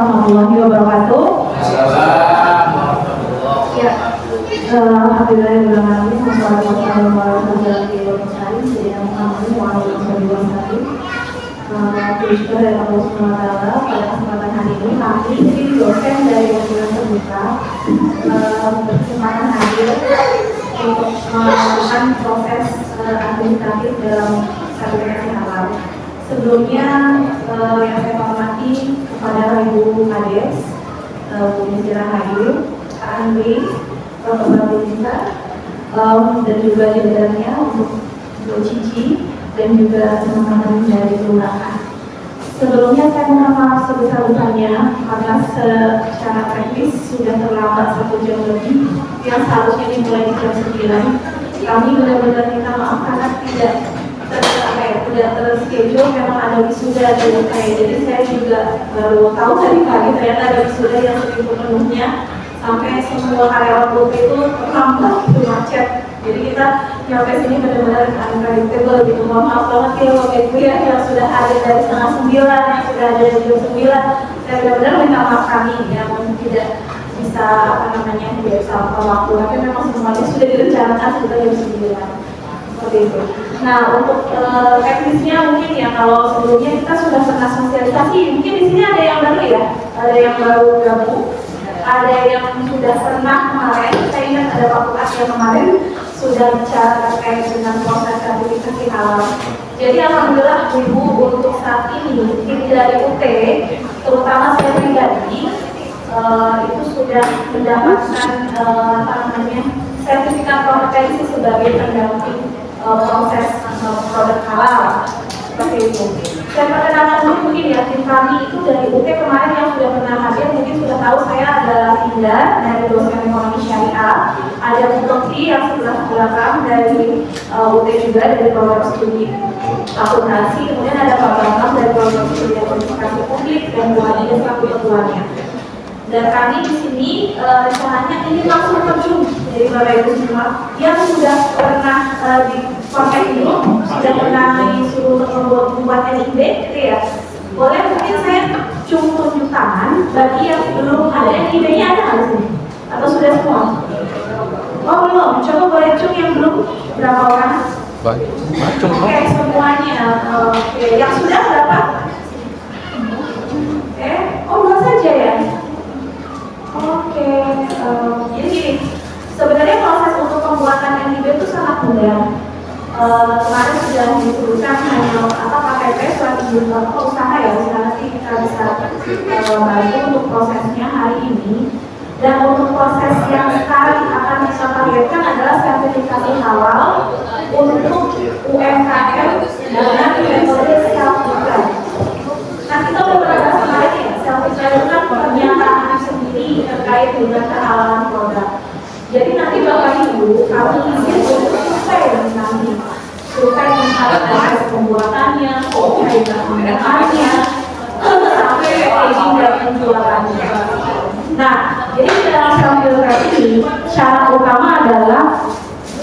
warahmatullahi wabarakatuh. Ya, alhamdulillah bersyukur dari Allah SWT. Pada kesempatan hari ini kami jadi dosen dari Hubungan Terbuka berkesempatan hadir untuk melakukan proses administratif dalam sertifikasi halal. Sebelumnya yang saya hormati kepada Ibu Kades, Bu Nizira Hayu, Pak Andri, Bapak Babinsa, dan juga jajarannya untuk Bu Cici dan juga teman-teman dari kelurahan. Sebelumnya saya mohon maaf sebesar-besarnya karena secara teknis sudah terlambat 1 jam lebih yang seharusnya dimulai di jam 9. Kami benar-benar minta maaf karena tidak terschedule, memang ada wisuda dari saya. Jadi saya juga baru tahu dari pagi ternyata ada wisuda yang sepenuhnya sampai semua karyawan grup itu terlambat, itu macet. Jadi kita nyampe sini benar-benar unpredictable gitu. Mohon maaf banget ya Bapak Ibu ya yang sudah ada dari setengah 9, yang sudah ada dari jam 9. Saya benar-benar minta maaf kami yang tidak bisa tidak bisa waktu. Tapi memang semuanya sudah direncanakan sekitar jam 9. Seperti itu. Nah untuk teknisnya mungkin ya kalau sebelumnya kita sudah pernah sosialisasi, mungkin di sini ada yang baru ya, ada yang baru gabung, ada yang sudah pernah kemarin. Saya ingat ada Pak Bukas yang kemarin sudah bicara terkait dengan proses sertifikasi halal. Jadi alhamdulillah Ibu untuk saat ini tim dari UT, terutama saya pribadi itu sudah mendapatkan sertifikat kompetensi sebagai pendamping proses produk halal seperti itu. Saya perkenalkan dulu mungkin ya tim kami itu dari UT kemarin yang sudah pernah hadir mungkin sudah tahu saya adalah Indah dari dosen ekonomi syariah, ada Bu Lutfi yang sebelah belakang dari UT juga dari program studi akuntansi, kemudian ada Pak Bambang dari program studi komunikasi publik dan Bu Hadi selaku ketuanya. Dan kami di sini rencananya ini langsung terjun dari Bapak Ibu semua yang sudah pernah di kontak ini, sudah pernah disuruh untuk membuat NIB gitu ya. Boleh mungkin saya tunjuk tangan bagi yang belum ada NIB-nya, ada nggak sih? Atau sudah semua? Oh belum, coba boleh cung yang belum, berapa orang? Oke, semuanya. Oke, yang sudah berapa? Oh 2 saja ya? Oke, jadi gini, sebenarnya proses untuk pembuatan NIB itu sangat mudah. Kemarin sudah disebutkan hanya KTP, surat izin usaha ya, nanti kita bisa bantu untuk prosesnya hari ini. Dan untuk proses yang sekarang akan kita targetkan adalah sertifikasi halal untuk UMKM dengan metode self-declare. Nah kita udah pernah kemarin ya, self-declare itu kan pernyataan sendiri terkait dengan kehalalan produk. Jadi nanti Bapak Ibu kami izin untuk survei nanti, survei tentang proses pembuatannya, survei penggunaannya, sampai packaging dan penjualannya. Nah, jadi dalam self-declare ini syarat utama adalah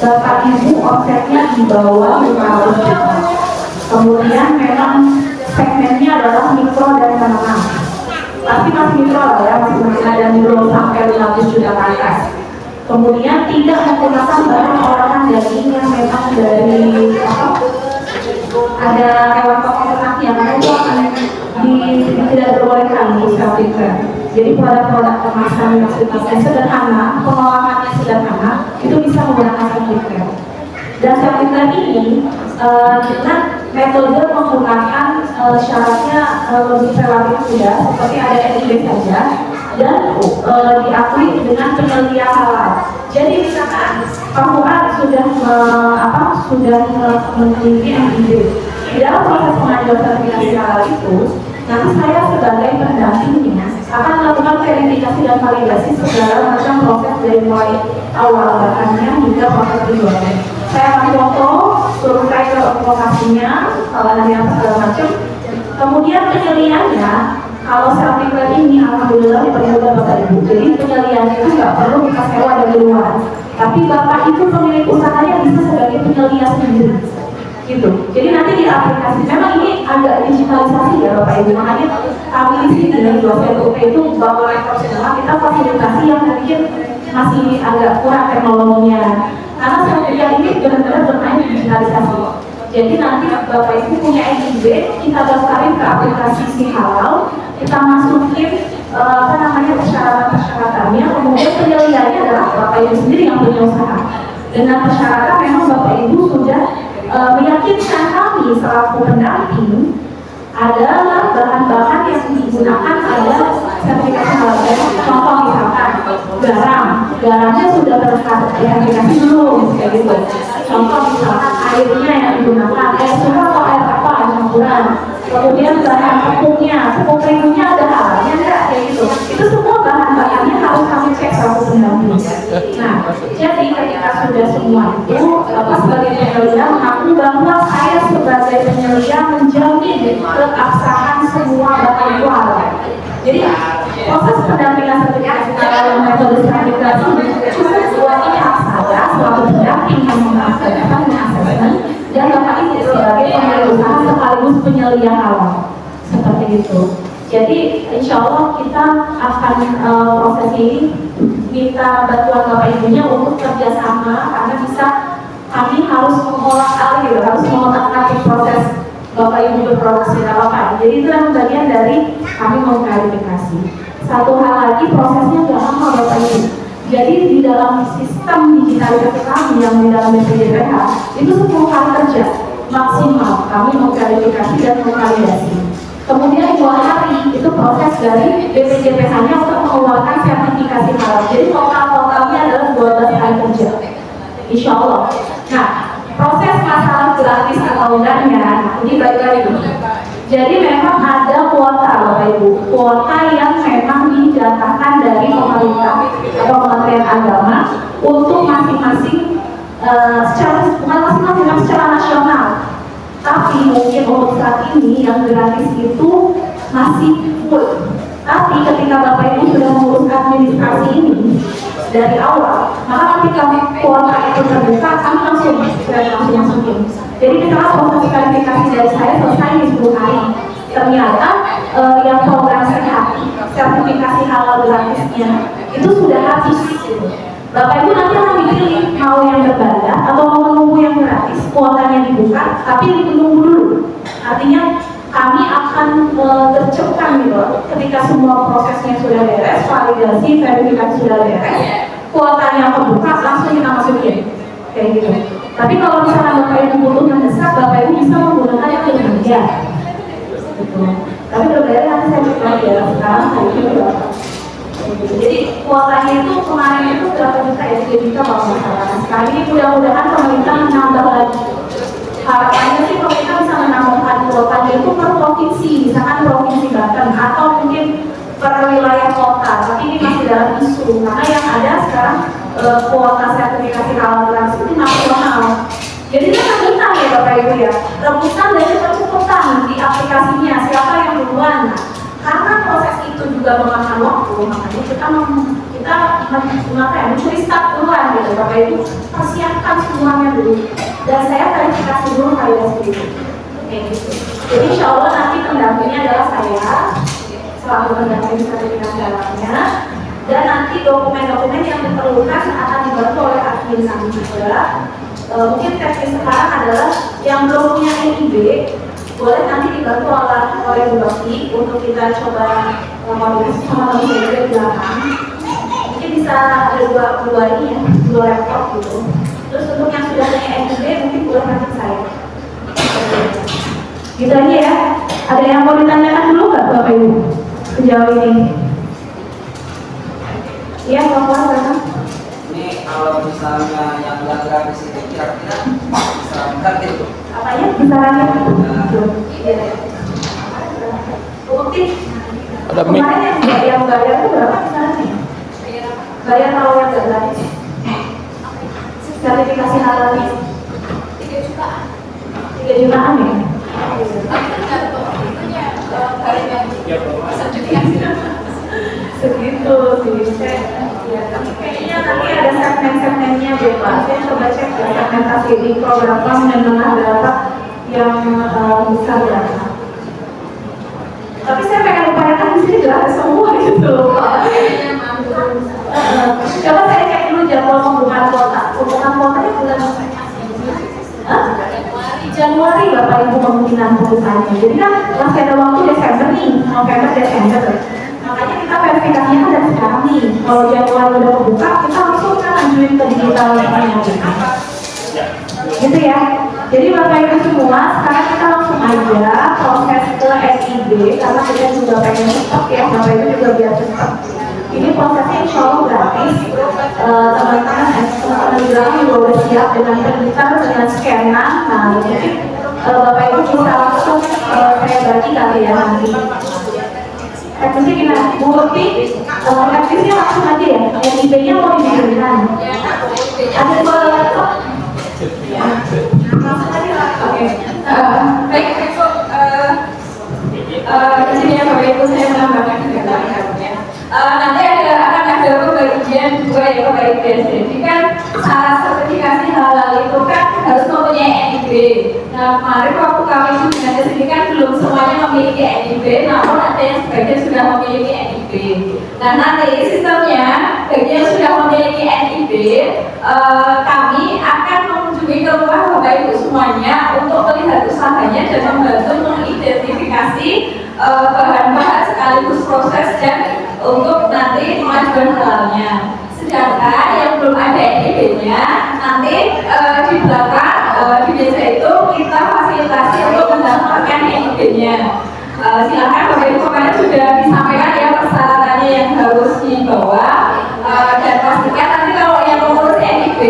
Bapak Ibu omsetnya di bawah 500 juta. Kemudian memang segmennya adalah mikro dan menengah. Tapi masih mikro lah ya, masih ada mikro sampai 500 juta ke atas. Kemudian tidak menggunakan bahan olahan daging yang memang dari ada hewan ternak yang itu akan tidak diperbolehkan untuk self-declare. Jadi produk-produk kemasan yang sederhana, pengolahannya sederhana, itu bisa menggunakan self-declare. Dan self-declare ini dengan metode menggunakan syaratnya lebih relatif mudah, seperti ada NIB saja dan diakui dengan penelitian halal. Jadi misalkan Pak Fuad sudah memiliki NIB. Di dalam proses pengajuan sertifikasi halal itu, nanti saya sebagai pendampingnya akan melakukan verifikasi dan validasi segala macam proses dari mulai awal bahannya hingga proses penjualan. Saya akan foto, suruh saya ke lokasinya, kalau ada yang segala macam. Kemudian penyeliannya, kalau sertifikat ini alhamdulillah dipermudah Bapak Ibu. Jadi penyeliannya itu nggak perlu kita sewa dari luar, tapi Bapak Ibu pemilik usahanya bisa sebagai penyelia sendiri. gitu. Jadi nanti di aplikasi, memang ini agak digitalisasi ya Bapak Ibu, makanya kami di sini dari dosen UP itu bahwa profesional kita fasilitasi yang mungkin masih agak kurang teknologinya, karena saya ini benar-benar bermain di digitalisasi. Jadi nanti Bapak Ibu punya NIB, kita daftarin ke aplikasi Si Halal, kita masukin persyaratan-persyaratannya, kemudian penyelenggaraannya adalah Bapak Ibu sendiri yang punya usaha. Dengan persyaratan memang Bapak Ibu sudah meyakinkan kami selaku pendamping adalah bahan-bahan yang digunakan adalah sertifikasi halal. Contoh misalkan garamnya sudah tersertifikasi belum, kayak gitu. Contoh misalkan airnya yang digunakan, air suhu atau air apa campuran. Kemudian bahan tepung terigunya ada halalnya enggak, kayak gitu. Itu semua bahan-bahannya harus kami cek selaku pendamping. Nah, jadi ketika sudah semua itu, Bapak sebagai penyelenggara mengaku bahwa saya sebagai penyelenggara menjamin keabsahan semua bahan itu halal. Jadi proses pendampingan sertifikasi halal metode sertifikasi cukup buat pihak saya selaku pendamping yang melaksanakan asesmen dan Bapak Ibu sebagai pemilik usaha sekaligus penyelia halal seperti itu. Jadi insya Allah kita akan proses ini minta bantuan Bapak Ibunya untuk kerjasama, karena kami harus mengolah harus mengotak-atik proses Bapak Ibu berproduksi apa. Jadi itu yang bagian dari kami mau klarifikasi. Satu hal lagi, prosesnya nggak lama Bapak Ibu. Jadi di dalam sistem digitalisasi kami yang di dalam BPJPH itu 10 kali kerja maksimal kami mau klarifikasi dan validasi. Kemudian 2 hari itu proses dari BPJPH-nya untuk mengeluarkan sertifikasi halal. Jadi totalnya adalah 12 hari kerja, insya Allah. Nah, proses masalah gratis atau enggaknya, ini balik lagi. Jadi memang ada kuota Bapak Ibu, kuota yang memang dijatahkan dari pemerintah atau Kementerian Agama untuk masing-masing secara nasional. Tapi mungkin untuk saat ini yang gratis itu masih full. Tapi ketika Bapak Ibu sudah mengurus administrasi ini dari awal, maka ketika kuota itu terbuka, kami langsung masukin. Jadi misalnya proses klarifikasi dari saya selesai di 10 hari. Ternyata yang program sehat, sertifikasi halal gratisnya itu sudah habis. Bapak Ibu nanti akan dipilih mau yang berbayar atau mau menunggu yang gratis, kuotanya dibuka, tapi menunggu dulu. Artinya kami akan gercepkan gitu, ketika semua prosesnya sudah beres, validasi, verifikasi sudah beres, kuotanya kebuka, langsung kita masukin, kayak gitu. Tapi kalau misalnya Bapak Ibu butuh mendesak, Bapak Ibu bisa menggunakan yang berbayar. Gitu. Tapi berbayar nanti saya coba ya, sekarang hari ini berapa? Jadi kuotanya itu kemarin itu berapa juta ya, 3 juta kalau masalah. Sekarang ini mudah-mudahan pemerintah menambah lagi. Harapannya sih pemerintah bisa menambahkan kuotanya itu per provinsi, misalkan provinsi Banten atau mungkin per wilayah kota. Tapi ini masih dalam isu, karena yang ada sekarang kuota sertifikasi halal gratis itu nasional. Jadi itu rebutan ya Bapak Ibu ya, rebutan dan cepet-cepetan di aplikasinya siapa yang duluan. Karena proses itu juga memakan waktu, makanya kita mencuri start duluan gitu. Bapak Ibu persiapkan semuanya dulu. Dan saya verifikasi dulu validasi itu. Gitu. Jadi insya Allah nanti pendampingnya adalah saya selaku pendamping sertifikasi halalnya. Dan nanti dokumen-dokumen yang diperlukan akan dibantu oleh admin kami juga. Mungkin teknis sekarang adalah yang belum punya NIB boleh nanti dibantu oleh Bu Dokti untuk kita coba komunikasi sama teman saya di belakang. Mungkin bisa ada dua ini ya, 2 laptop gitu. Terus untuk yang sudah punya NIB mungkin boleh nanti saya. Gitu aja ya. Ada yang mau ditanyakan dulu nggak Bapak Ibu sejauh ini? Iya, Bapak Bapak. Ini kalau misalnya yang nggak gratis itu kira-kira bisa berapa itu? Apanya? Kisarannya? Bukti. Kemarin yang bayar itu berapa kisarannya? Bayar kalau yang nggak gratis? Sertifikasi halal 3 jutaan. 3 jutaan ya? Segitu sih. Kayaknya nanti ada segmen-segmennya deh Pak. Saya coba cek segmentasi di program PAM dan menengah berapa yang besar ya. Tapi saya pengen upayakan di sini jelas semua gitu loh. Coba saya cek dulu jadwal pembukaan kuota. Pembukaan kuotanya bulan apa? Januari Bapak Ibu kemungkinan pembukaannya. Jadi kan masih ada waktu Desember nih, November, Desember. Makanya kita verifikasinya kan dari sekarang nih. Kalau Januari udah kebuka, kita langsung kan lanjutin ke digital yang gitu ya. Jadi Bapak Ibu semua, sekarang kita langsung aja proses ke SIB karena kita juga pengen cepat ya, Bapak Ibu juga biar cepat. Ini prosesnya insya Allah gratis. Teman-teman bilang juga udah siap dengan printer, dengan scanan. Nah, jadi Bapak Ibu bisa langsung saya bagi kali ya nanti. Teknisnya gimana? Bu Uti, teknisnya langsung aja ya. SIB-nya mau diberikan. Ada dua laptop. Langsung aja lah. Oke. Baik, besok izin ya Bapak Ibu saya menambahkan kegiatan. Nanti akan ada pembagian juga ya Bapak Ibu ya. Jadi kan syarat sertifikasi halal itu kan harus mempunyai NIB. Nah kemarin waktu kami juga di sini kan belum semuanya memiliki NIB, namun ada yang sebagian sudah memiliki NIB. Nah nanti sistemnya bagi yang sudah memiliki NIB, kami akan mengunjungi ke rumah Bapak Ibu semuanya untuk melihat usahanya dan membantu mengidentifikasi bahan-bahan sekaligus proses dan untuk nanti pengajuan halalnya. Sedangkan yang belum ada NIB-nya, nanti di belakang di desa itu kita fasilitasi untuk mendaftarkan NIB-nya. Silakan Bapak Ibu kemarin sudah disampaikan ya persyaratannya yang harus dibawa dan pastikan nanti kalau yang mengurus NIB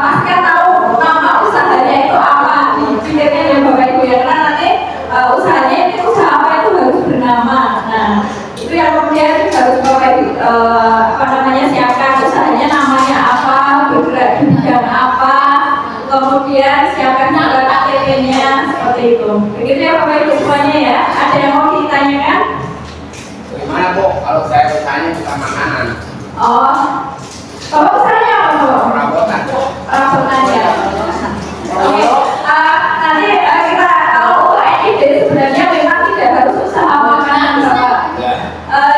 pastikan tahu nama usahanya itu apa, dipikirkan ya Bapak Ibu ya, karena nanti usahanya itu usaha apa itu harus bernama. Nah itu yang kemudian harus Bapak Ibu siapkan usahanya namanya apa, bergerak di bidang apa, kemudian siapkan juga KTP-nya seperti itu. Begitu ya Bapak Ibu semuanya ya. Ada yang mau ditanyakan? Bagaimana Bu kalau saya usahanya bukan makanan? Oh, Bapak usahanya apa Bapak? Perabotan. Perabotan ya. Oke, nanti kita kalau untuk NIB sebenarnya memang tidak harus usaha makanan Bapak.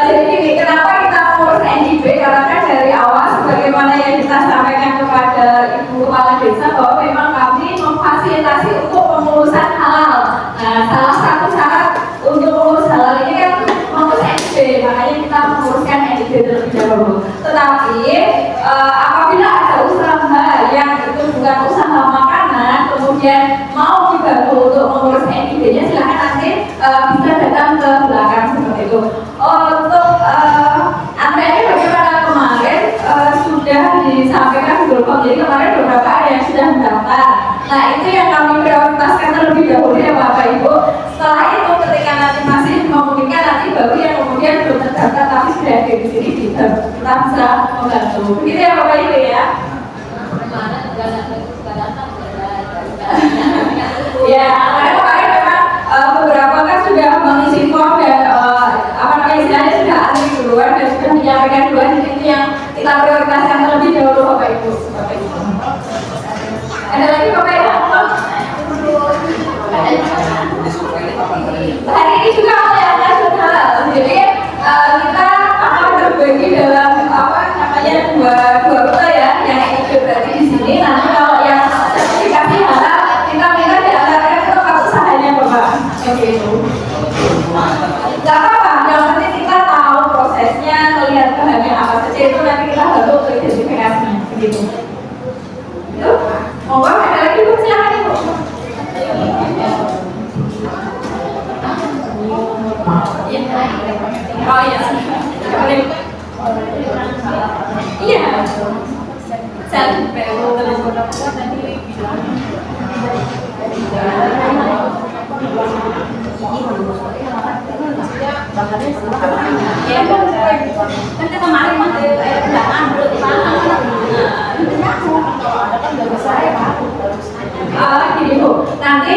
Jadi gini, kenapa kita mengurus NIB? Karena kan dari awal sebagaimana yang kita sampaikan kepada Ibu Kepala Desa bahwa memang kami memfasilitasi untuk pengurusan halal. Nah, salah satu syarat untuk mengurus halal ini kan mengurus NIB, makanya kita menguruskan NIB terlebih dahulu. Tetapi apabila ada usaha yang itu bukan usaha makanan, kemudian mau dibantu untuk mengurus NIB-nya, silahkan nanti bisa datang ke belakang seperti itu. Untuk antriannya bagaimana kemarin sudah disampaikan beberapa, jadi kemarin beberapa ada yang sudah mendaftar. Nah itu yang kami prioritaskan terlebih dahulu ya Bapak Ibu. Setelah itu ketika nanti masih memungkinkan nanti baru yang kemudian belum terdaftar tapi sudah ada di sini kita bisa membantu. Begitu ya Bapak Ibu ya. Ya, kemarin memang beberapa kan sudah mengisi form dan istilahnya sudah ahli duluan dan sudah menyampaikan duluan, jadi itu yang kita prioritaskan terlebih dahulu Bapak Ibu. Ada lagi Bapak Ibu? Hari ini juga oleh nasional, jadi kita akan berbagi dalam dua rute ya, yang ini berarti di sini. Nanti kalau yang sertifikasi halal kita minta diantarkan ke tempat usahanya Bapak. Oke itu. Gak apa-apa, yang penting kita tahu prosesnya, melihat bahannya apa saja, itu nanti kita bantu untuk identifikasinya, begitu. Itu, monggo ada lagi Bu, silakan Ibu. Oh iya, boleh. Iya. Sampai nanti kemarin masih datang gini Bu, nanti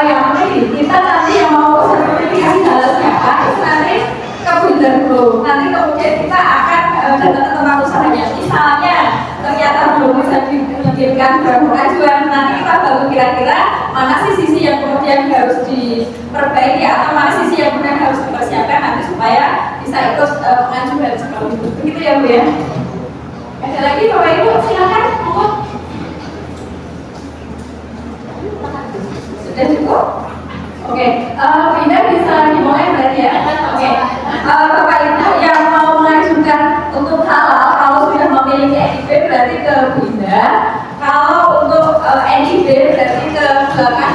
yang kita nanti yang mau sertifikasi halal siapa itu nanti ke builder dulu. Nanti kemudian kita akan datang ke tempat usahanya. Misalnya ternyata belum bisa dikirimkan pengajuan, nanti kita baru kira-kira mana sih sisi yang kemudian harus diperbaiki atau mana sisi yang kemudian harus dipersiapkan nanti supaya bisa ikut mengacu hal seperti itu. Begitu ya Bu ya. Ada lagi Bapak Ibu, silakan monggo. Sudah cukup? Oke, Indah bisa dimulai berarti ya. Oke, Bapak Ibu yang mau mengajukan untuk halal kalau sudah memiliki NIB berarti ke Bu Indah. Kalau untuk NIB berarti ke belakang